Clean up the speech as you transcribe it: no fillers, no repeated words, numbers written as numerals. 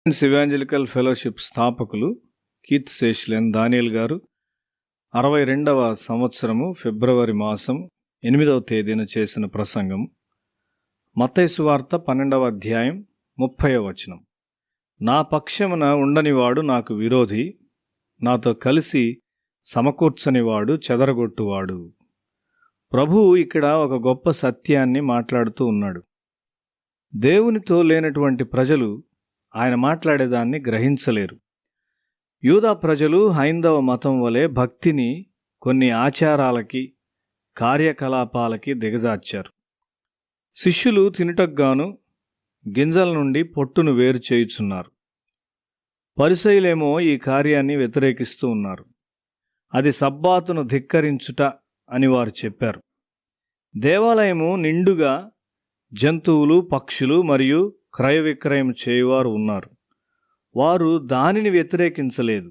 Evangelical fellowship స్థాపకులు Keith సేష్లెన్ Daniel గారు 62వ సంవత్సరము ఫిబ్రవరి మాసం 8వ తేదీన చేసిన ప్రసంగం. మత్తయి సువార్త 12వ అధ్యాయం 30వ వచనం. నా పక్షమున ఉండనివాడు నాకు విరోధి, నాతో కలిసి సమకూర్చనివాడు చెదరగొట్టువాడు. ప్రభువు ఇక్కడ ఒక గొప్ప సత్యాన్ని మాట్లాడుతూ ఉన్నాడు. దేవునితో లేనటువంటి ప్రజలు ఆయన మాట్లాడేదాన్ని గ్రహించలేరు. యూదా ప్రజలు హైందవ మతం వలె భక్తిని కొన్ని ఆచారాలకి, కార్యకలాపాలకి దిగజార్చారు. శిష్యులు తినుటకుగాను గింజల నుండి పొట్టును వేరు చేయుచున్నారు. పరిసయ్యులేమో ఈ కార్యాన్ని వ్యతిరేకిస్తూ ఉన్నారు. అది సబ్బాతును ధిక్కరించుట అని వారు చెప్పారు. దేవాలయము నిండుగా జంతువులు, పక్షులు మరియు క్రయ విక్రయం చేయువారు ఉన్నారు. వారు దానిని వ్యతిరేకించలేదు,